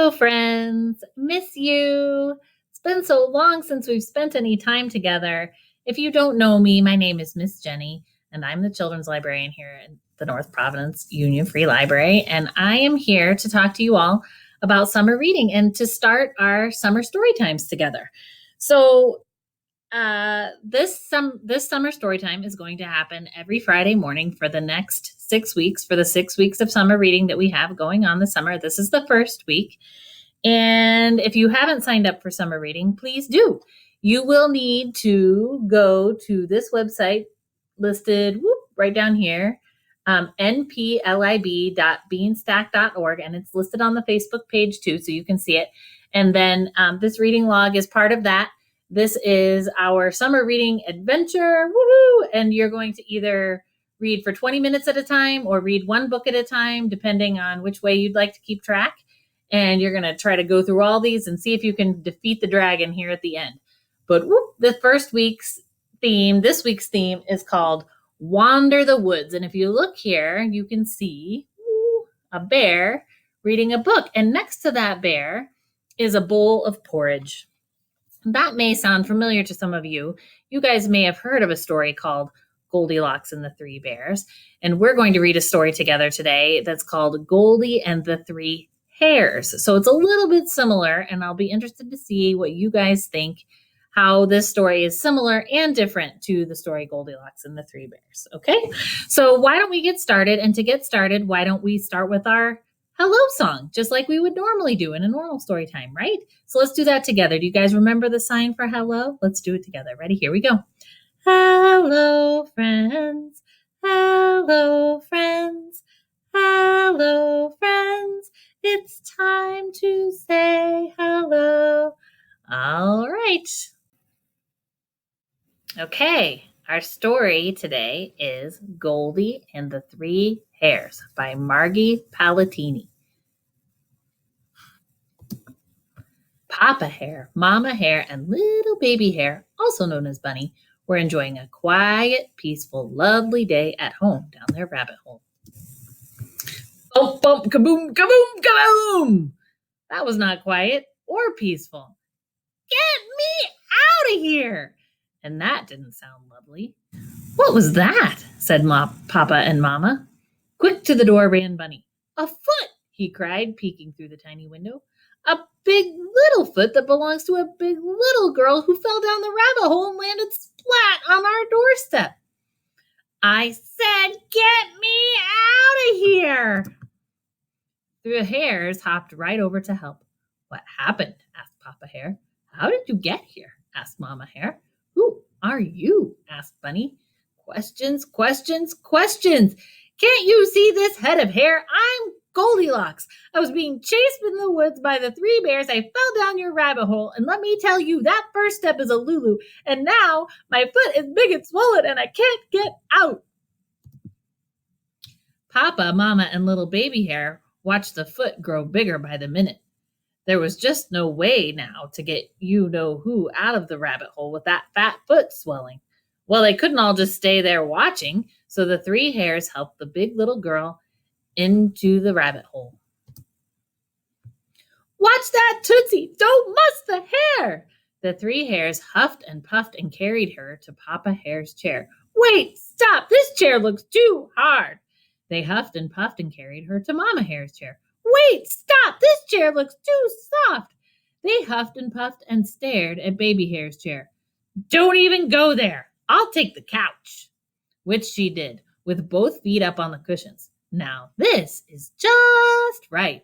Hello, friends. Miss you. It's been so long since we've spent any time together. If you don't know me, my name is Miss Jenny, and I'm the children's librarian here in the North Providence Union Free Library. And I am here to talk to you all about summer reading and to start our summer story times together. So this summer story time is going to happen every Friday morning for the next 6 weeks, for the 6 weeks of summer reading that we have going on this summer. This is the first week. And if you haven't signed up for summer reading, please do. You will need to go to this website listed right down here, nplib.beanstack.org, and it's listed on the Facebook page too, so you can see it. And then this reading log is part of that. This is our summer reading adventure, woohoo! And you're going to either read for 20 minutes at a time or read one book at a time, depending on which way you'd like to keep track. And you're going to try to go through all these and see if you can defeat the dragon here at the end. But this week's theme is called Wander the Woods. And if you look here, you can see a bear reading a book. And next to that bear is a bowl of porridge. That may sound familiar to some of you. You guys may have heard of a story called Goldilocks and the Three Bears. And we're going to read a story together today that's called Goldie and the Three Hares. So it's a little bit similar, and I'll be interested to see what you guys think, how this story is similar and different to the story Goldilocks and the Three Bears. Okay, so why don't we get started? And to get started, why don't we start with our hello song, just like we would normally do in a normal story time, right? So let's do that together. Do you guys remember the sign for hello? Let's do it together. Ready? Here we go. Hello, friends. Hello, friends. Hello, friends. It's time to say hello. All right. Okay, our story today is Goldie and the Three Hares by Margie Palatini. Papa Hare, Mama Hare, and little baby Hare, also known as Bunny, were enjoying a quiet, peaceful, lovely day at home down their rabbit hole. Bump, bump, kaboom, kaboom, kaboom! That was not quiet or peaceful. Get me out of here! And that didn't sound lovely. What was that? Said Papa and Mama. Quick to the door ran Bunny. A foot, he cried, peeking through the tiny window. A big little foot that belongs to a big little girl who fell down the rabbit hole and landed splat on our doorstep. I said, get me out of here! The hares hopped right over to help. What happened? Asked Papa Hare. How did you get here? Asked Mama Hare. Who are you? Asked Bunny. Questions, questions, questions. Can't you see this head of hair? I'm Goldilocks. I was being chased in the woods by the Three Bears. I fell down your rabbit hole, and let me tell you, that first step is a Lulu, and now my foot is big and swollen, and I can't get out. Papa, Mama, and little baby Hare watched the foot grow bigger by the minute. There was just no way now to get you-know-who out of the rabbit hole with that fat foot swelling. Well, they couldn't all just stay there watching, so the Three Hares helped the big little girl into the rabbit hole. Watch that, Tootsie! Don't muss the hair! The Three Hares huffed and puffed and carried her to Papa Hare's chair. Wait, stop! This chair looks too hard! They huffed and puffed and carried her to Mama Hare's chair. Wait, stop! This chair looks too soft! They huffed and puffed and stared at Baby Hare's chair. Don't even go there! I'll take the couch! Which she did, with both feet up on the cushions. Now this is just right.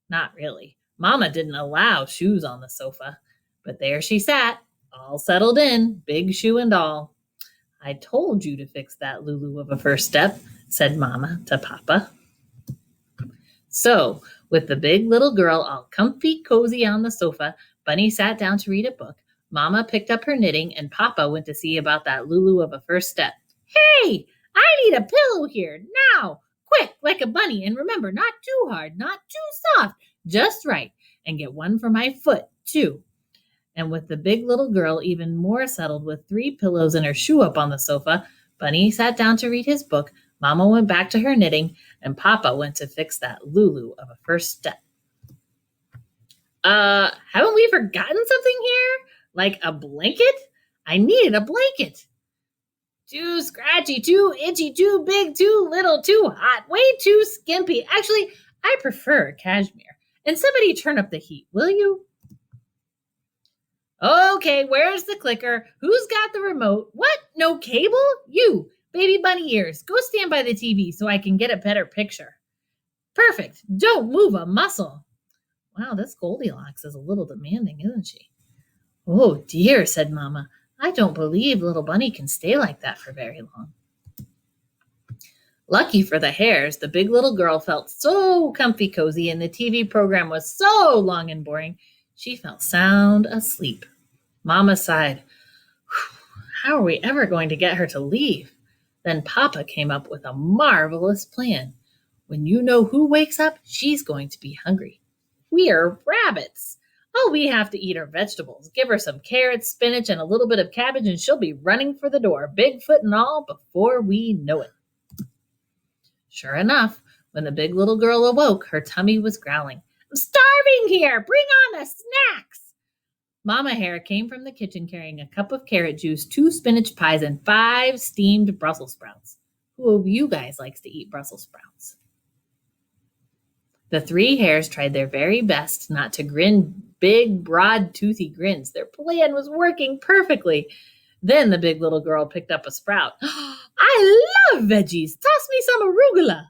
Not really. Mama didn't allow shoes on the sofa, but there she sat, all settled in, big shoe and all. I told you to fix that Lulu of a first step, said Mama to Papa. So, with the big little girl all comfy cozy on the sofa, Bunny sat down to read a book, Mama picked up her knitting, and Papa went to see about that Lulu of a first step. Hey, I need a pillow here, now! Quick, like a bunny, and remember, not too hard, not too soft, just right, and get one for my foot, too. And with the big little girl even more settled with 3 pillows and her shoe up on the sofa, Bunny sat down to read his book, Mama went back to her knitting, and Papa went to fix that Lulu of a first step. Haven't we forgotten something here? Like a blanket? I needed a blanket. Too scratchy, too itchy, too big, too little, too hot, way too skimpy. Actually, I prefer cashmere. And somebody turn up the heat, will you? Okay, where's the clicker? Who's got the remote? What? No cable? You, baby bunny ears, go stand by the TV so I can get a better picture. Perfect. Don't move a muscle. Wow, this Goldilocks is a little demanding, isn't she? Oh dear, said Mama. I don't believe little bunny can stay like that for very long. Lucky for the Hares, the big little girl felt so comfy cozy and the TV program was so long and boring, she fell sound asleep. Mama sighed. How are we ever going to get her to leave? Then Papa came up with a marvelous plan. When you know who wakes up, she's going to be hungry. We're rabbits. All we have to eat are vegetables. Give her some carrots, spinach, and a little bit of cabbage, and she'll be running for the door, Bigfoot and all, before we know it. Sure enough, when the big little girl awoke, her tummy was growling. I'm starving here! Bring on the snacks! Mama Hare came from the kitchen carrying a cup of carrot juice, 2 spinach pies, and 5 steamed Brussels sprouts. Who of you guys likes to eat Brussels sprouts? The 3 hares tried their very best not to grin big, broad, toothy grins. Their plan was working perfectly. Then the big little girl picked up a sprout. I love veggies. Toss me some arugula.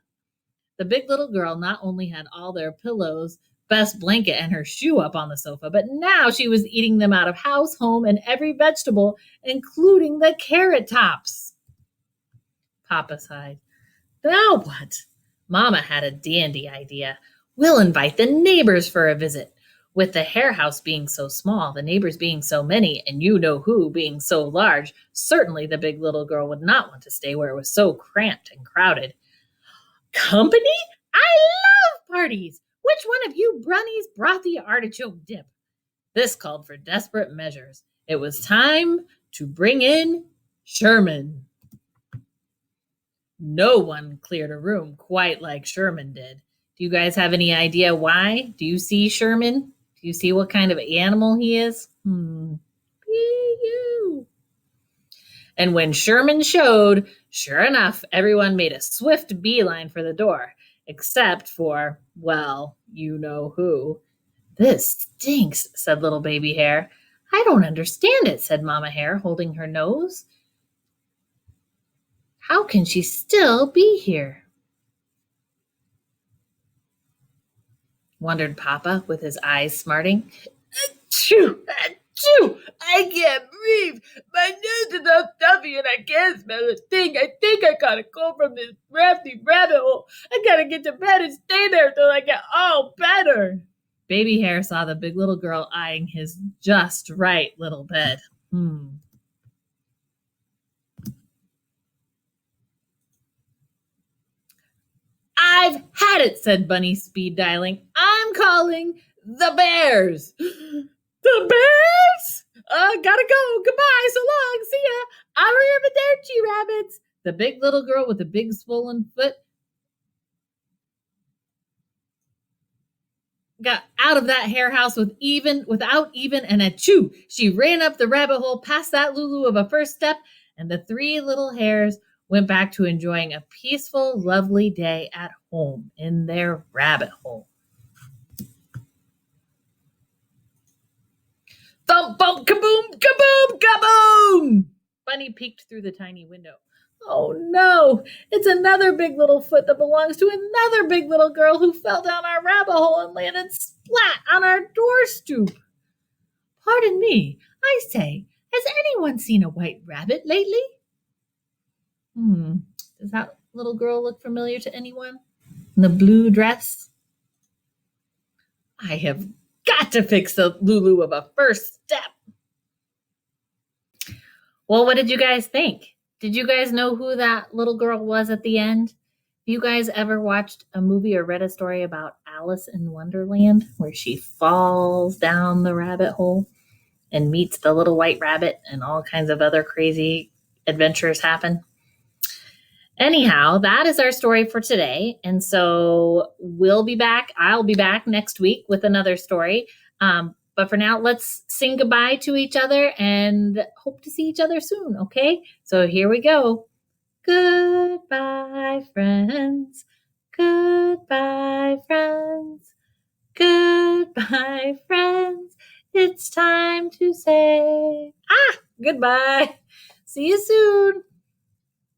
The big little girl not only had all their pillows, best blanket, and her shoe up on the sofa, but now she was eating them out of house, home, and every vegetable, including the carrot tops. Papa sighed. Now what? Mama had a dandy idea. We'll invite the neighbors for a visit. With the hare house being so small, the neighbors being so many, and you know who being so large, certainly the big little girl would not want to stay where it was so cramped and crowded. Company? I love parties. Which one of you brunnies brought the artichoke dip? This called for desperate measures. It was time to bring in Sherman. No one cleared a room quite like Sherman did. Do you guys have any idea why? Do you see Sherman? Do you see what kind of animal he is? You. And when Sherman showed, sure enough, everyone made a swift beeline for the door, except for, well, you know who. This stinks, said little baby hare. I don't understand it, said Mama Hare, holding her nose. How can she still be here? Wondered Papa, with his eyes smarting. Achoo! Achoo! I can't breathe. My nose is all stuffy and I can't smell a thing. I think I got a cold from this drafty rabbit hole. I gotta get to bed and stay there till I get all better. Baby Hare saw the big little girl eyeing his just right little bed. I've had it, said Bunny, speed dialing. I'm calling the Bears. The Bears? Gotta go. Goodbye. So long. See ya. Arrivederci, rabbits. The big little girl with the big swollen foot got out of that hare house without even an achoo. She ran up the rabbit hole past that Lulu of a first step, and the 3 little hares went back to enjoying a peaceful, lovely day at home in their rabbit hole. Thump, bump, kaboom, kaboom, kaboom! Bunny peeked through the tiny window. Oh no, it's another big little foot that belongs to another big little girl who fell down our rabbit hole and landed splat on our door stoop. Pardon me, I say, has anyone seen a white rabbit lately? Does that little girl look familiar to anyone? In the blue dress? I have got to fix the Lulu of a first step. Well, what did you guys think? Did you guys know who that little girl was at the end? Have you guys ever watched a movie or read a story about Alice in Wonderland where she falls down the rabbit hole and meets the little white rabbit and all kinds of other crazy adventures happen? Anyhow, that is our story for today. And so we'll be back. I'll be back next week with another story. But for now, let's sing goodbye to each other and hope to see each other soon, okay? So here we go. Goodbye, friends. Goodbye, friends. Goodbye, friends. It's time to say goodbye. See you soon.